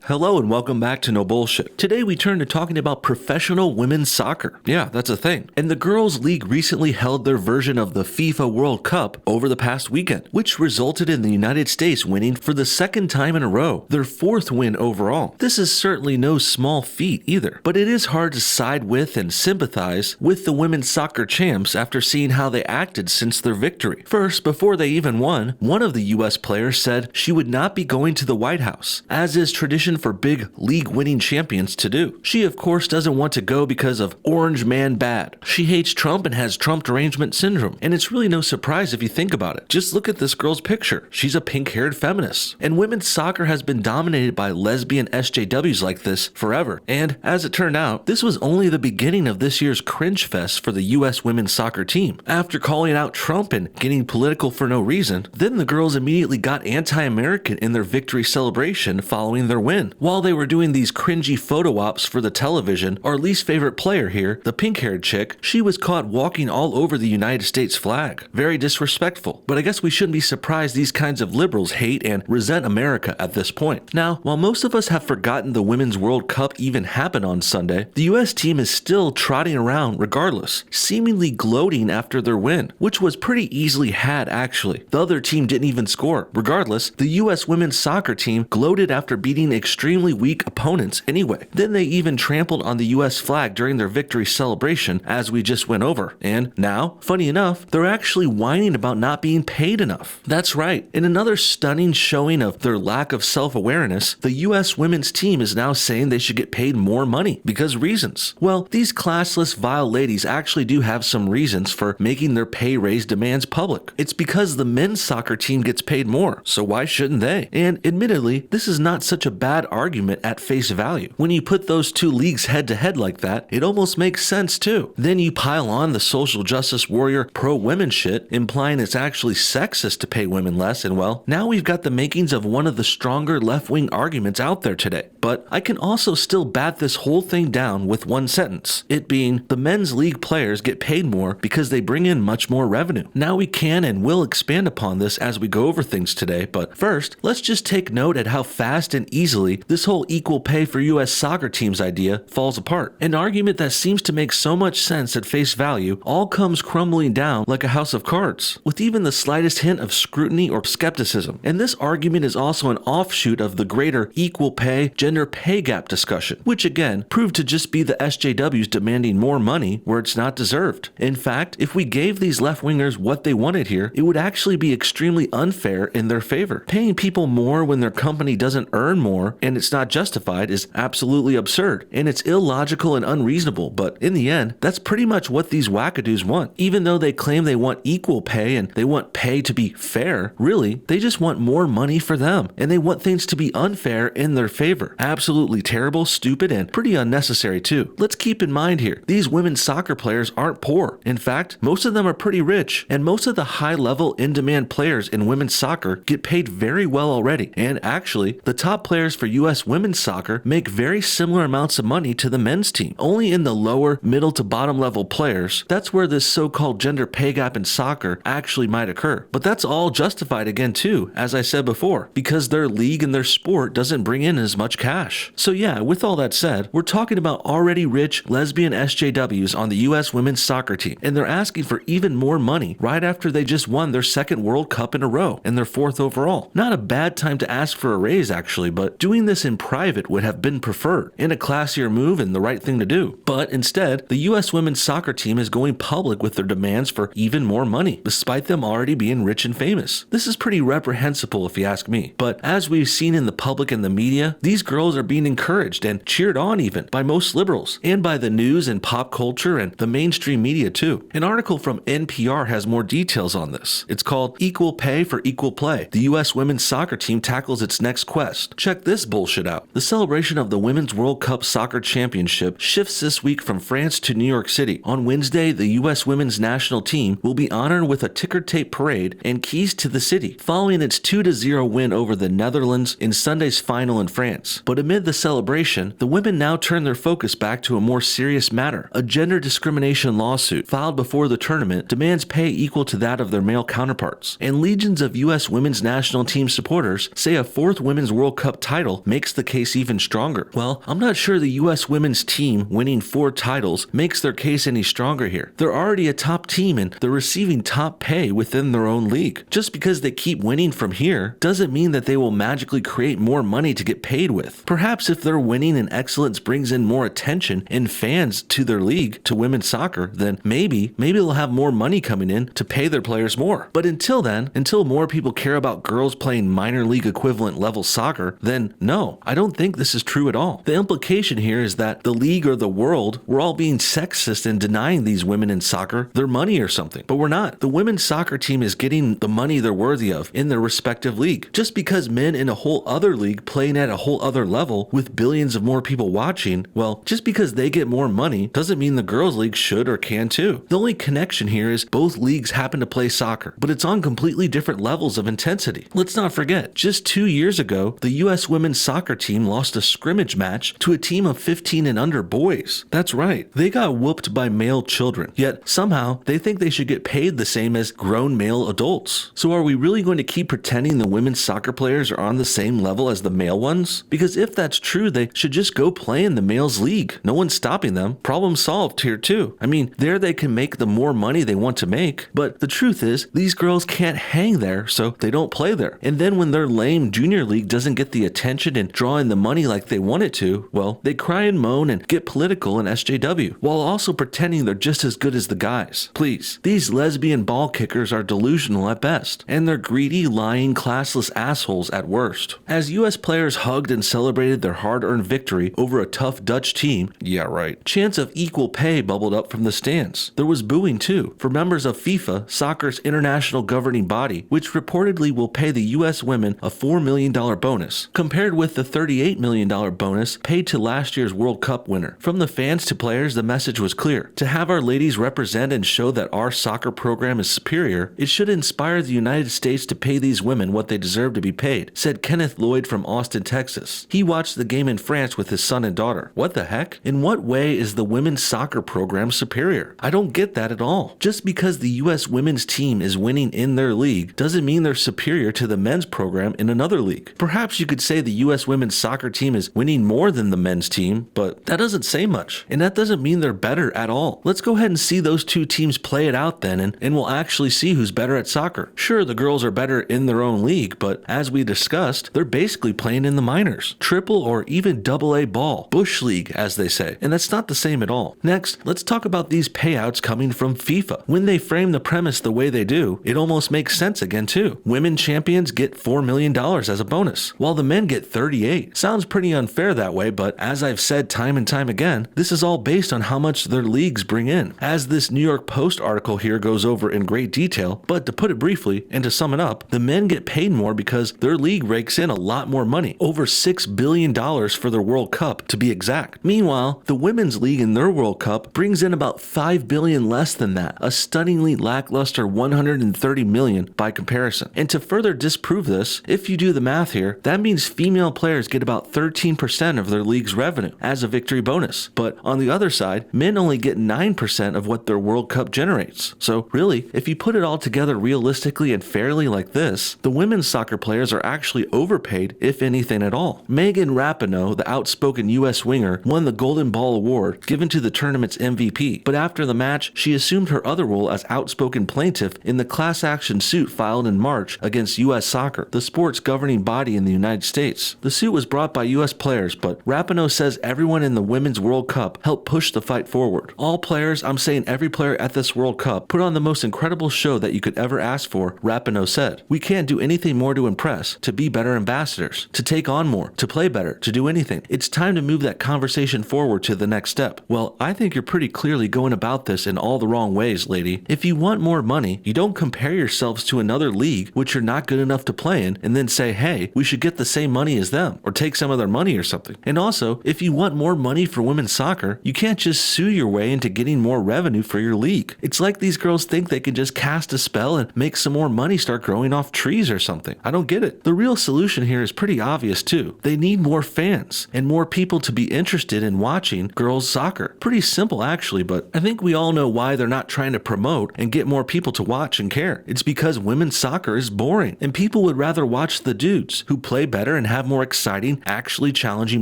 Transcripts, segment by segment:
Hello and welcome back to No Bullshit. Today we turn to talking about professional women's soccer. Yeah, that's a thing. And the Girls League recently held their version of the FIFA World Cup over the past weekend, which resulted in the United States winning for the second time in a row, their fourth win overall. This is certainly no small feat either, but it is hard to side with and sympathize with the women's soccer champs after seeing how they acted since their victory. First, before they even won, one of the US players said she would not be going to the White House, as is tradition for big league-winning champions to do. She, of course, doesn't want to go because of Orange Man bad. She hates Trump and has Trump derangement syndrome, and it's really no surprise if you think about it. Just look at this girl's picture. She's a pink-haired feminist. And women's soccer has been dominated by lesbian SJWs like this forever. And as it turned out, this was only the beginning of this year's cringe fest for the US women's soccer team. After calling out Trump and getting political for no reason, then the girls immediately got anti-American in their victory celebration following their win. While they were doing these cringy photo ops for the television, our least favorite player here, the pink-haired chick, she was caught walking all over the United States flag. Very disrespectful. But I guess we shouldn't be surprised these kinds of liberals hate and resent America at this point. Now, while most of us have forgotten the Women's World Cup even happened on Sunday, the US team is still trotting around regardless, seemingly gloating after their win, which was pretty easily had actually. The other team didn't even score. Regardless, the US women's soccer team gloated after beating extremely weak opponents anyway. Then they even trampled on the US flag during their victory celebration, as we just went over. And now, funny enough, they're actually whining about not being paid enough. That's right. In another stunning showing of their lack of self-awareness, the US women's team is now saying they should get paid more money. Because reasons. Well, these classless, vile ladies actually do have some reasons for making their pay raise demands public. It's because the men's soccer team gets paid more, so why shouldn't they? And admittedly, this is not such a bad argument at face value. When you put those two leagues head to head like that, it almost makes sense too. Then you pile on the social justice warrior pro-women shit, implying it's actually sexist to pay women less, and well, now we've got the makings of one of the stronger left-wing arguments out there today. But I can also still bat this whole thing down with one sentence, it being the men's league players get paid more because they bring in much more revenue. Now we can and will expand upon this as we go over things today, but first, let's just take note at how fast and easily this whole equal pay for US soccer teams idea falls apart. An argument that seems to make so much sense at face value all comes crumbling down like a house of cards, with even the slightest hint of scrutiny or skepticism. And this argument is also an offshoot of the greater equal pay, gender pay gap discussion, which again proved to just be the SJWs demanding more money where it's not deserved. In fact, if we gave these left-wingers what they wanted here, it would actually be extremely unfair in their favor. Paying people more when their company doesn't earn more and it's not justified is absolutely absurd, and it's illogical and unreasonable, but in the end, that's pretty much what these wackadoos want. Even though they claim they want equal pay and they want pay to be fair, really, they just want more money for them, and they want things to be unfair in their favor. Absolutely terrible, stupid, and pretty unnecessary too. Let's keep in mind here, these women's soccer players aren't poor. In fact, most of them are pretty rich, and most of the high-level, in-demand players in women's soccer get paid very well already, and actually, the top players for US women's soccer make very similar amounts of money to the men's team. Only in the lower, middle to bottom level players, that's where this so-called gender pay gap in soccer actually might occur. But that's all justified again too, as I said before, because their league and their sport doesn't bring in as much cash. So yeah, with all that said, we're talking about already rich lesbian SJWs on the US women's soccer team, and they're asking for even more money right after they just won their second World Cup in a row and their fourth overall. Not a bad time to ask for a raise actually, but doing this in private would have been preferred, and a classier move and the right thing to do. But instead, the US women's soccer team is going public with their demands for even more money, despite them already being rich and famous. This is pretty reprehensible if you ask me. But as we've seen in the public and the media, these girls are being encouraged and cheered on even by most liberals, and by the news and pop culture and the mainstream media too. An article from NPR has more details on this. It's called Equal Pay for Equal Play. The US women's soccer team tackles its next quest. Check this bullshit out. The celebration of the Women's World Cup Soccer Championship shifts this week from France to New York City. On Wednesday, the U.S. women's national team will be honored with a ticker tape parade and keys to the city, following its 2-0 win over the Netherlands in Sunday's final in France. But amid the celebration, the women now turn their focus back to a more serious matter. A gender discrimination lawsuit filed before the tournament demands pay equal to that of their male counterparts, and legions of U.S. women's national team supporters say a fourth Women's World Cup title title makes the case even stronger. Well, I'm not sure the US women's team winning 4 titles makes their case any stronger here. They're already a top team and they're receiving top pay within their own league. Just because they keep winning from here doesn't mean that they will magically create more money to get paid with. Perhaps if their winning and excellence brings in more attention and fans to their league, to women's soccer, then maybe they'll have more money coming in to pay their players more. But until then, until more people care about girls playing minor league equivalent level soccer, then no, I don't think this is true at all. The implication here is that the league or the world, we're all being sexist and denying these women in soccer their money or something. But we're not. The women's soccer team is getting the money they're worthy of in their respective league. Just because men in a whole other league playing at a whole other level with billions of more people watching, well, just because they get more money doesn't mean the girls' league should or can too. The only connection here is both leagues happen to play soccer, but it's on completely different levels of intensity. Let's not forget, just 2 years ago, the US women's soccer team lost a scrimmage match to a team of 15 and under boys. That's right, they got whooped by male children, yet somehow they think they should get paid the same as grown male adults. So are we really going to keep pretending the women's soccer players are on the same level as the male ones? Because if that's true, they should just go play in the males' league. No one's stopping them. Problem solved here too. I mean, there they can make the more money they want to make, but the truth is, these girls can't hang there, so they don't play there. And then when their lame junior league doesn't get the attention and draw in the money like they want it to, well, they cry and moan and get political in SJW, while also pretending they're just as good as the guys. Please, these lesbian ball kickers are delusional at best, and they're greedy, lying, classless assholes at worst. As US players hugged and celebrated their hard-earned victory over a tough Dutch team, yeah right, chants of equal pay bubbled up from the stands. There was booing too, for members of FIFA, soccer's international governing body, which reportedly will pay the US women a $4 million bonus, compared with the $38 million bonus paid to last year's World Cup winner. From the fans to players, the message was clear. To have our ladies represent and show that our soccer program is superior, it should inspire the United States to pay these women what they deserve to be paid, said Kenneth Lloyd from Austin, Texas. He watched the game in France with his son and daughter. What the heck? In what way is the women's soccer program superior? I don't get that at all. Just because the US women's team is winning in their league doesn't mean they're superior to the men's program in another league. Perhaps you could say the US women's soccer team is winning more than the men's team, but that doesn't say much, and that doesn't mean they're better at all. Let's go ahead and see those two teams play it out then, and we'll actually see who's better at soccer. Sure, the girls are better in their own league, but as we discussed, they're basically playing in the minors, triple or even double A ball, bush league as they say, and that's not the same at all. Next, let's talk about these payouts coming from FIFA. When they frame the premise the way they do, it almost makes sense again too. Women champions get $4 million as a bonus, while the men get 38. Sounds pretty unfair that way, but as I've said time and time again, this is all based on how much their leagues bring in. As this New York Post article here goes over in great detail, but to put it briefly and to sum it up, the men get paid more because their league rakes in a lot more money, over $6 billion for their World Cup to be exact. Meanwhile, the women's league in their World Cup brings in about $5 billion less than that, a stunningly lackluster $130 million by comparison. And to further disprove this, if you do the math here, that means female players get about 13% of their league's revenue as a victory bonus. But on the other side, men only get 9% of what their World Cup generates. So really, if you put it all together realistically and fairly like this, the women's soccer players are actually overpaid, if anything at all. Megan Rapinoe, the outspoken US winger, won the Golden Ball Award given to the tournament's MVP, but after the match, she assumed her other role as outspoken plaintiff in the class action suit filed in March against US Soccer, the sport's governing body in the United States. The suit was brought by US players, but Rapinoe says everyone in the Women's World Cup helped push the fight forward. All players, I'm saying every player at this World Cup, put on the most incredible show that you could ever ask for, Rapinoe said. We can't do anything more to impress, to be better ambassadors, to take on more, to play better, to do anything. It's time to move that conversation forward to the next step. Well, I think you're pretty clearly going about this in all the wrong ways, lady. If you want more money, you don't compare yourselves to another league which you're not good enough to play in and then say, hey, we should get the same money as them, or take some of their money or something. And also, if you want more money for women's soccer, you can't just sue your way into getting more revenue for your league. It's like these girls think they can just cast a spell and make some more money start growing off trees or something. I don't get it. The real solution here is pretty obvious too. They need more fans and more people to be interested in watching girls soccer. Pretty simple actually, but I think we all know why they're not trying to promote and get more people to watch and care. It's because women's soccer is boring and people would rather watch the dudes who play better and have have more exciting, actually challenging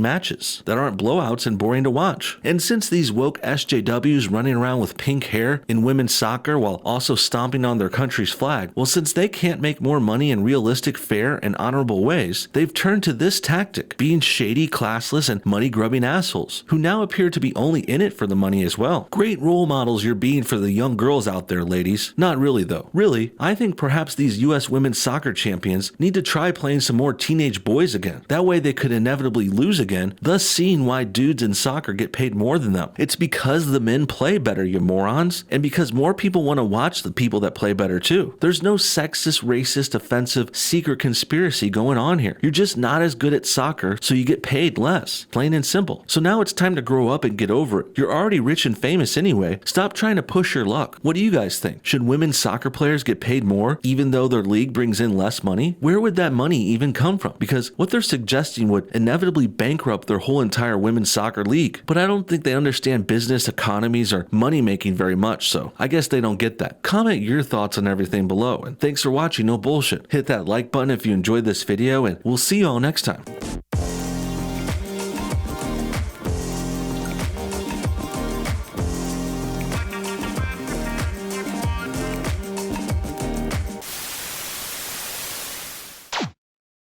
matches that aren't blowouts and boring to watch. And since these woke SJWs running around with pink hair in women's soccer while also stomping on their country's flag, well, since they can't make more money in realistic, fair, and honorable ways, they've turned to this tactic, being shady, classless, and money-grubbing assholes, who now appear to be only in it for the money as well. Great role models you're being for the young girls out there, ladies. Not really, though. Really, I think perhaps these US women's soccer champions need to try playing some more teenage boys again. That way they could inevitably lose again, thus seeing why dudes in soccer get paid more than them. It's because the men play better, you morons, and because more people want to watch the people that play better too. There's no sexist, racist, offensive, secret conspiracy going on here. You're just not as good at soccer, so you get paid less. Plain and simple. So now it's time to grow up and get over it. You're already rich and famous anyway. Stop trying to push your luck. What do you guys think? Should women's soccer players get paid more even though their league brings in less money? Where would that money even come from? Because what they're suggesting would inevitably bankrupt their whole entire women's soccer league. But I don't think they understand business, economies, or money making very much, so I guess they don't get that. Comment your thoughts on everything below, and thanks for watching No Bullshit. Hit that like button if you enjoyed this video, and we'll see you all next time.